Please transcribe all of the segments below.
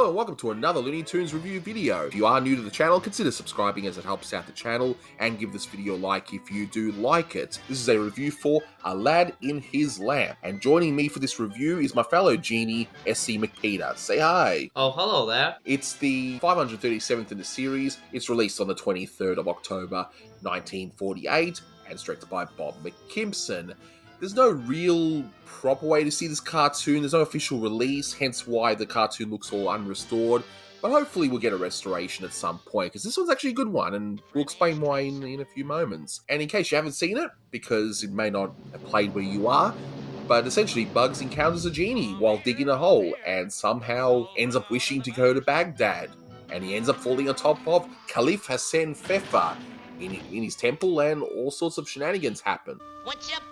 Hello and welcome to another Looney Tunes review video. If you are new to the channel, consider subscribing as it helps out the channel, and give this video a like if you do like it. This is a review for A Lad in His Lamp, and joining me for this review is my fellow genie, S.C. McPeter. Say hi! Oh, hello there. It's the 537th in the series. It's released on the 23rd of October 1948, and directed by Bob McKimson. There's no real proper way to see this cartoon. There's no official release, hence why the cartoon looks all unrestored. But hopefully we'll get a restoration at some point, because this one's actually a good one, and we'll explain why in a few moments. And in case you haven't seen it, because it may not have played where you are, but essentially Bugs encounters a genie while digging a hole, and somehow ends up wishing to go to Baghdad. And he ends up falling on top of Caliph Hassan Fefa in his temple, and all sorts of shenanigans happen. What's up,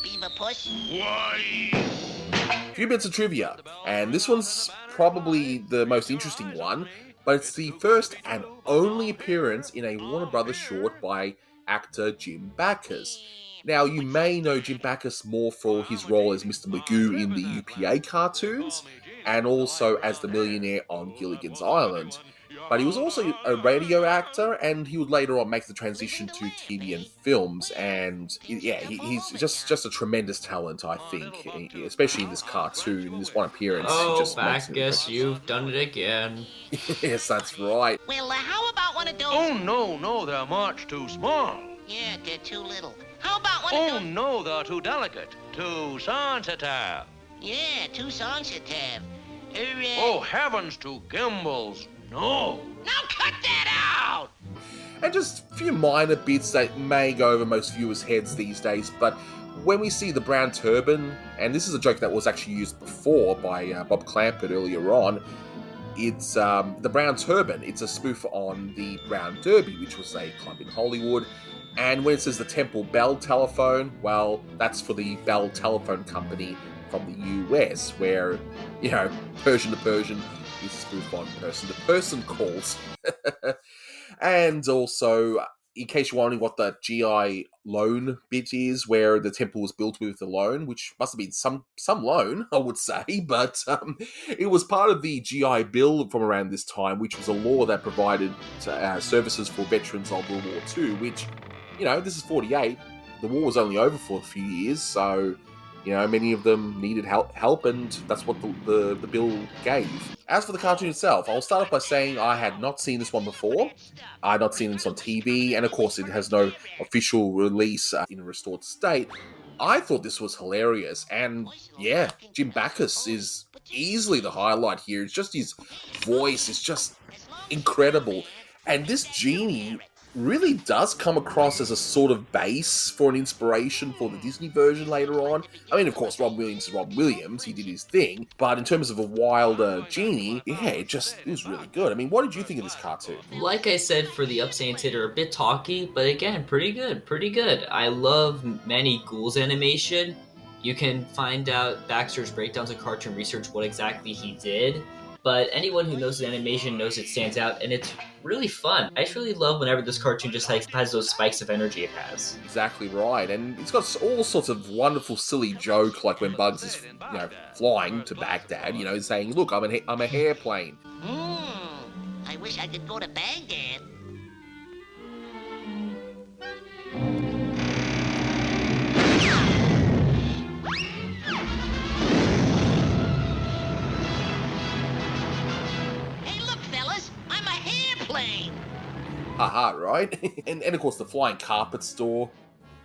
Beaver Puss? A few bits of trivia, and this one's probably the most interesting one, but it's the first and only appearance in a Warner Brothers short by actor Jim Backus. Now, you may know Jim Backus more for his role as Mr. Magoo in the UPA cartoons, and also as the millionaire on Gilligan's Island. But he was also a radio actor, and he would later on make the transition to TV and films. And yeah, he's just a tremendous talent, I think, especially in this cartoon, in this one appearance. Oh, Backus, you've done it again. Yes, that's right. Well, how about one of those? Oh, no, they're much too small. Yeah, they're too little. How about one Oh, of those? no, they're too delicate, too sensitive. Yeah, too sensitive. Oh, heavens to gimbals, no. Now cut that out! And just a few minor bits that may go over most viewers' heads these days, but when we see the brown turban, and this is a joke that was actually used before by Bob Clampett earlier on, it's the brown turban. It's a spoof on the Brown Derby, which was a club in Hollywood. And when it says the Temple Bell Telephone, well, that's for the Bell Telephone Company from the US, where, you know, Persian to Persian is a spoof on person to person calls. And also, in case you're wondering what the GI loan bit is, where the temple was built with the loan, which must have been some loan, I would say, but it was part of the GI Bill from around this time, which was a law that provided services for veterans of World War II, which, you know, this is 48. The war was only over for a few years, so, you know, many of them needed help, and that's what the bill gave. As for the cartoon itself, I'll start off by saying I had not seen this one before. I had not seen this on TV, and of course it has no official release in a restored state. I thought this was hilarious, and yeah, Jim Backus is easily the highlight here. It's just his voice is just incredible. And this genie really does come across as a sort of base for an inspiration for the Disney version later on. I mean, of course, Rob Williams is Rob Williams, he did his thing, but in terms of a wilder genie, yeah, it was really good. I mean, what did you think of this cartoon? Like I said, for the Upsands hit are a bit talky, but again, pretty good. I love Manny Gould's animation. You can find out Baxter's breakdowns of Cartoon Research what exactly he did, but anyone who knows the animation knows it stands out, and it's really fun. I just really love whenever this cartoon just has those spikes of energy it has. Exactly right, and it's got all sorts of wonderful, silly joke, like when Bugs is, you know, flying to Baghdad, you know, saying, "Look, I'm a airplane." I wish I could go to Baghdad. Haha, right? and of course the flying carpet store,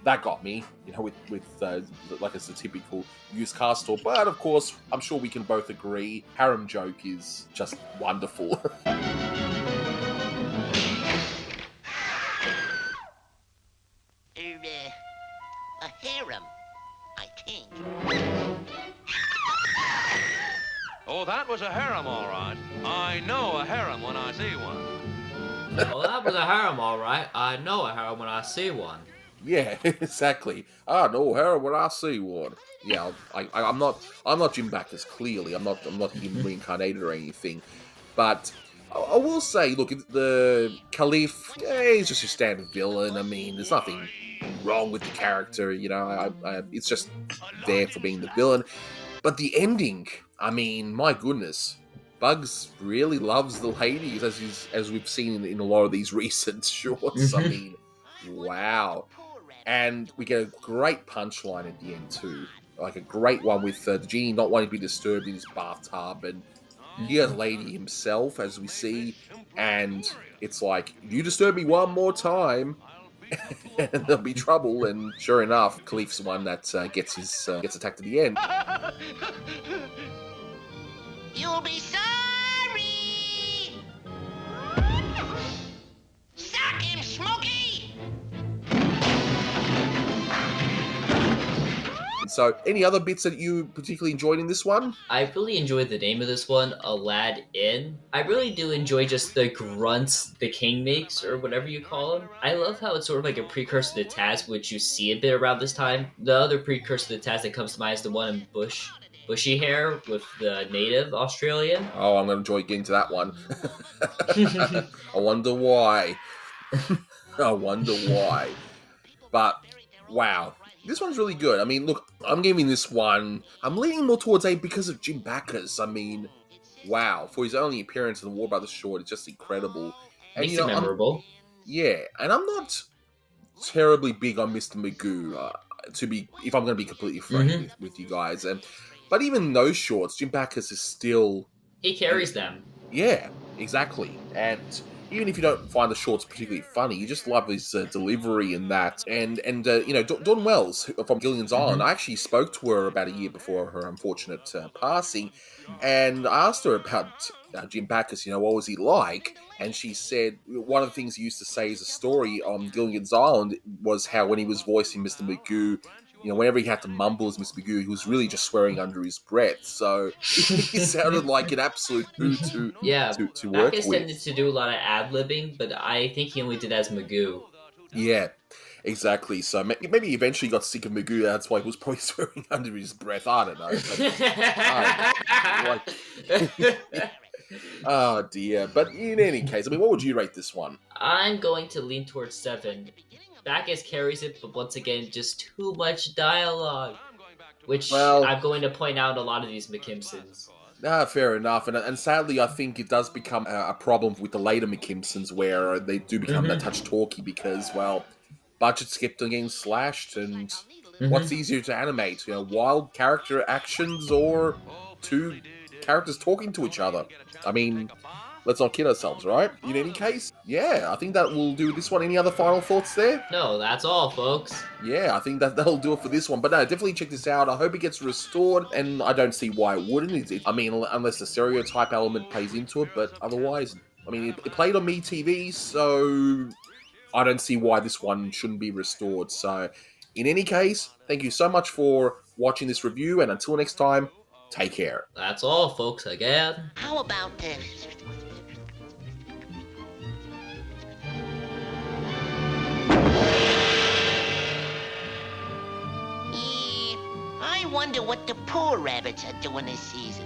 that got me, you know, with like it's a typical used car store. But of course, I'm sure we can both agree, harem joke is just wonderful. A harem, I think. Oh, that was a harem, all right. I know a harem when I see one. Well, that was a harem, all right. I know a harem when I see one. Yeah, exactly. I know harem when I see one. Yeah, I'm not Jim Backus. Clearly, I'm not him reincarnated or anything. But I will say, look, the Caliph, he's just your standard villain. I mean, there's nothing wrong with the character. You know, it's just there for being the villain. But the ending, I mean, my goodness. Bugs really loves the ladies, as we've seen in a lot of these recent shorts. I mean, wow. And we get a great punchline at the end too, like a great one with the genie not wanting to be disturbed in his bathtub, and he has Lady himself, as we see, and it's like, you disturb me one more time, and there'll be trouble. And sure enough, Khalif's the one that gets attacked at the end. You'll be sorry! Sock him, Smokey! So, any other bits that you particularly enjoyed in this one? I really enjoyed the name of this one, Aladdin. I really do enjoy just the grunts the king makes, or whatever you call them. I love how it's sort of like a precursor to Taz, which you see a bit around this time. The other precursor to Taz that comes to mind is the one in bushy hair with the native Australian. Oh, I'm going to enjoy getting to that one. I wonder why. I wonder why. But, wow. This one's really good. I mean, look, I'm giving this one... I'm leaning more towards 8 because of Jim Backus. I mean, wow. For his only appearance in the War Brothers short, it's just incredible. And, Makes it memorable. Yeah, and I'm not terribly big on Mr. Magoo, if I'm going to be completely frank with you guys. But even those shorts, Jim Backus is still... He carries them. Yeah, exactly. And even if you don't find the shorts particularly funny, you just love his delivery in that. And Dawn Wells from Gilligan's Island, I actually spoke to her about a year before her unfortunate passing, and I asked her about Jim Backus, what was he like? And she said one of the things he used to say as a story on Gilligan's Island was how when he was voicing Mr. Magoo, whenever he had to mumble as Mr. Magoo, he was really just swearing under his breath. So he sounded like an absolute hoot to work Backus with. tended to do a lot of ad-libbing, but I think he only did that as Magoo. Yeah, exactly. So maybe eventually got sick of Magoo. That's why he was probably swearing under his breath. I don't know. But, oh dear. But in any case, I mean, what would you rate this one? I'm going to lean towards 7. Backus carries it, but once again, just too much dialogue, which I'm going to point out in a lot of these McKimsons. Fair enough. And sadly, I think it does become a problem with the later McKimsons, where they do become that touch talky because, well, budgets kept on getting slashed, and what's easier to animate? Wild character actions or two characters talking to each other? I mean, let's not kid ourselves, right? In any case, yeah, I think that will do this one. Any other final thoughts there? No, that's all, folks. Yeah, I think that'll do it for this one. But no, definitely check this out. I hope it gets restored, and I don't see why it wouldn't. I mean, unless the stereotype element plays into it, but otherwise, I mean, it played on MeTV, so I don't see why this one shouldn't be restored. So, in any case, thank you so much for watching this review, and until next time, take care. That's all, folks, again. How about this? I wonder what the poor rabbits are doing this season.